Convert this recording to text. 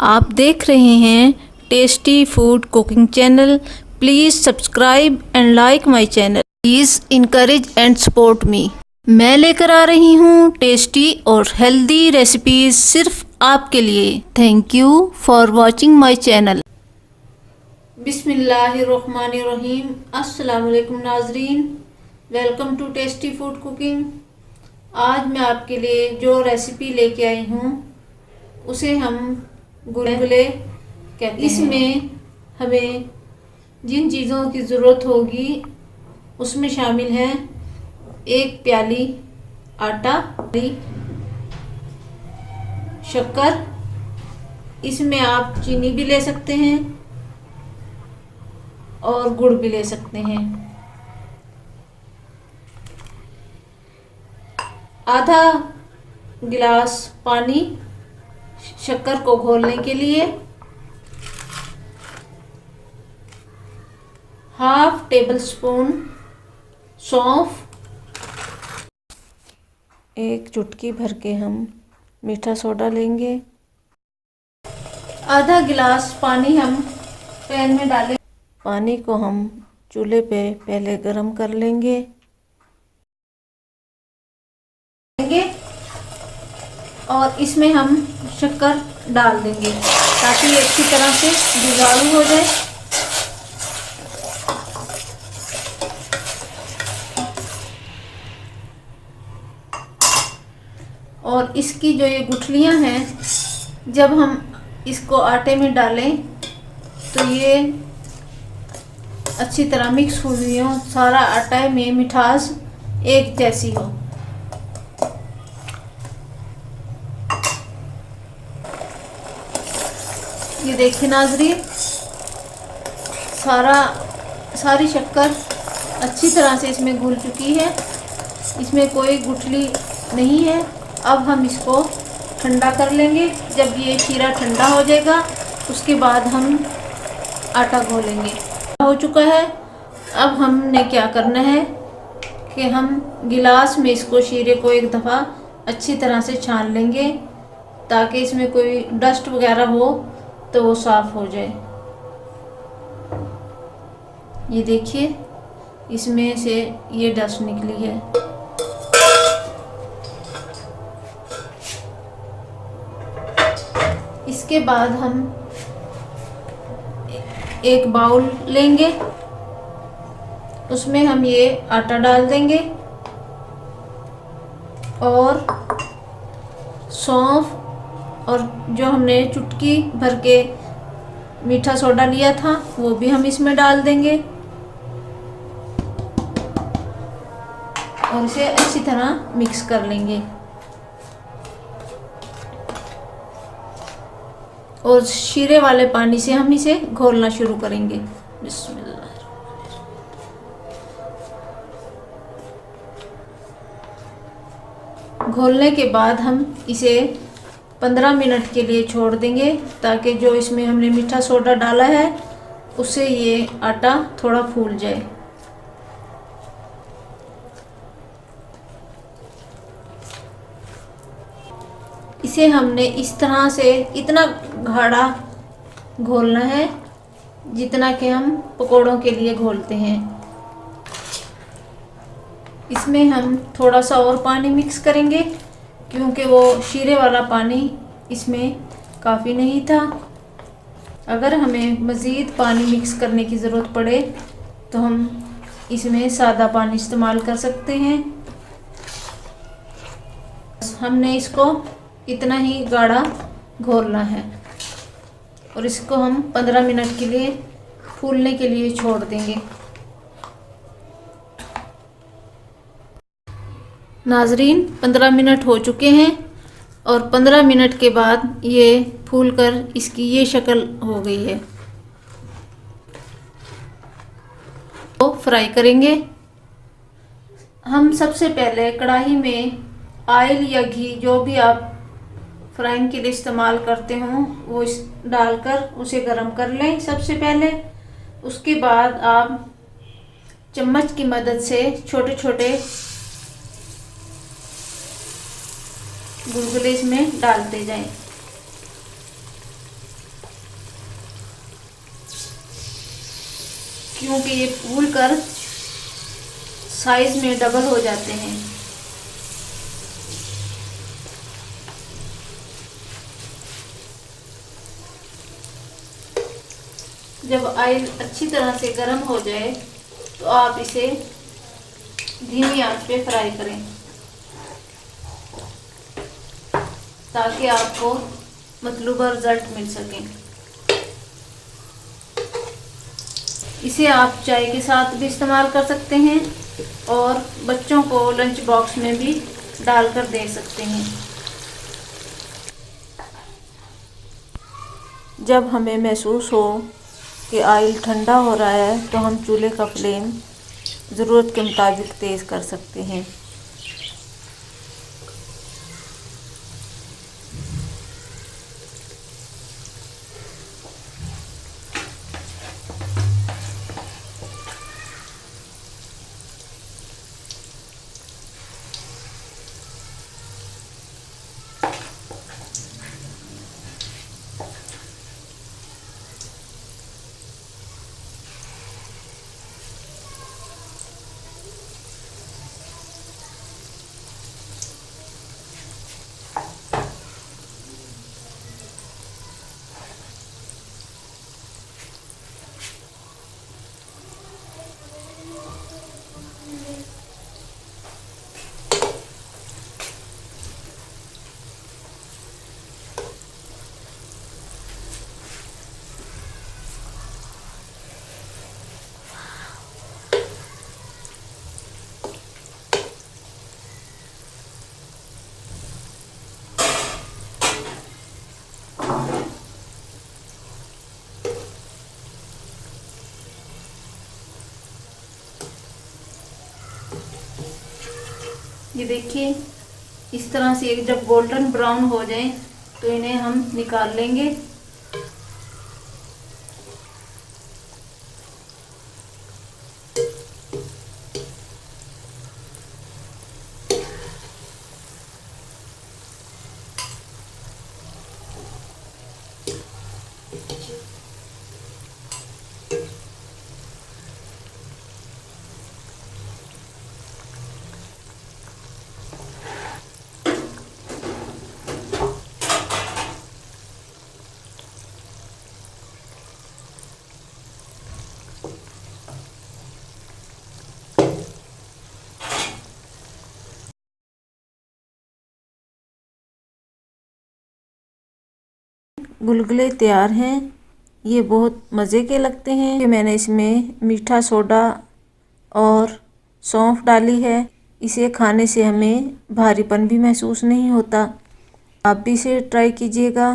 आप देख रहे हैं tasty food cooking channel. Please subscribe and like my channel. Please encourage and support me. मैं लेकर आ रही हूँ टेस्टी और हेल्दी रेसिपीज सिर्फ आपके लिए। Thank you for watching my channel. बिस्मिल्लाहिर्रहमानिर्रहीम। अस्सलाम वालेकुम नाजरीन, welcome to tasty food cooking. आज मैं आपके लिए जो रेसिपी लेके आई हूँ उसे हम गुलगुले कहते हैं। इसमें हमें जिन चीज़ों की ज़रूरत होगी उसमें शामिल है 1 प्याली आटा, शक्कर, इसमें आप चीनी भी ले सकते हैं और गुड़ भी ले सकते हैं, आधा गिलास पानी शक्कर को घोलने के लिए, हाफ टेबल स्पून सौंफ, 1 चुटकी भर के हम मीठा सोडा लेंगे, आधा गिलास पानी हम पैन में डालें। पानी को हम चूल्हे पे पहले गरम कर लेंगे और इसमें हम शक्कर डाल देंगे ताकि ये अच्छी तरह से डिज़ोल्व हो जाए। और इसकी जो ये गुठलियां हैं, जब हम इसको आटे में डालें तो ये अच्छी तरह मिक्स हुई हो, सारा आटे में मिठास एक जैसी हो। ये देखिए नाजरीन, सारी शक्कर अच्छी तरह से इसमें घुल चुकी है, इसमें कोई गुठली नहीं है। अब हम इसको ठंडा कर लेंगे। जब ये शीरा ठंडा हो जाएगा उसके बाद हम आटा घोलेंगे। हो चुका है। अब हमने क्या करना है कि हम गिलास में इसको शीरे को एक दफ़ा अच्छी तरह से छान लेंगे ताकि इसमें कोई डस्ट वगैरह हो तो वो साफ़ हो जाए। ये देखिए, इसमें से ये डस्ट निकली है। इसके बाद हम एक बाउल लेंगे, उसमें हम ये आटा डाल देंगे और सौंफ और जो हमने चुटकी भर के मीठा सोडा लिया था वो भी हम इसमें डाल देंगे और इसे अच्छी तरह मिक्स कर लेंगे। और शीरे वाले पानी से हम इसे घोलना शुरू करेंगे। बिस्मिल्लाह। घोलने के बाद हम इसे 15 मिनट के लिए छोड़ देंगे ताकि जो इसमें हमने मीठा सोडा डाला है उससे ये आटा थोड़ा फूल जाए। इसे हमने इस तरह से इतना गाढ़ा घोलना है जितना कि हम पकोड़ों के लिए घोलते हैं। इसमें हम थोड़ा सा और पानी मिक्स करेंगे क्योंकि वो शीरे वाला पानी इसमें काफ़ी नहीं था। अगर हमें मज़ीद पानी मिक्स करने की ज़रूरत पड़े तो हम इसमें सादा पानी इस्तेमाल कर सकते हैं। हमने इसको इतना ही गाढ़ा घोलना है और इसको हम 15 मिनट के लिए फूलने के लिए छोड़ देंगे। नाजरीन, 15 मिनट हो चुके हैं और 15 मिनट के बाद ये फूलकर इसकी ये शक्ल हो गई है। तो फ्राई करेंगे। हम सबसे पहले कढ़ाई में ऑयल या घी जो भी आप फ्राइंग के लिए इस्तेमाल करते हो वो डालकर उसे गरम कर लें सबसे पहले। उसके बाद आप चम्मच की मदद से छोटे छोटे गुलगुले इसमें डालते जाएं। क्योंकि ये फूल कर साइज में डबल हो जाते हैं। जब ऑयल अच्छी तरह से गर्म हो जाए तो आप इसे धीमी आंच पे फ्राई करें ताकि आपको मतलूबा रिजल्ट मिल सके। इसे आप चाय के साथ भी इस्तेमाल कर सकते हैं और बच्चों को लंच बॉक्स में भी डालकर दे सकते हैं। जब हमें महसूस हो कि ऑयल ठंडा हो रहा है तो हम चूल्हे का फ्लेम ज़रूरत के मुताबिक तेज़ कर सकते हैं। ये देखिए, इस तरह से जब गोल्डन ब्राउन हो जाए तो इन्हें हम निकाल लेंगे। गुलगुले तैयार हैं। ये बहुत मज़े के लगते हैं। मैंने इसमें मीठा सोडा और सौंफ डाली है। इसे खाने से हमें भारीपन भी महसूस नहीं होता। आप भी इसे ट्राई कीजिएगा।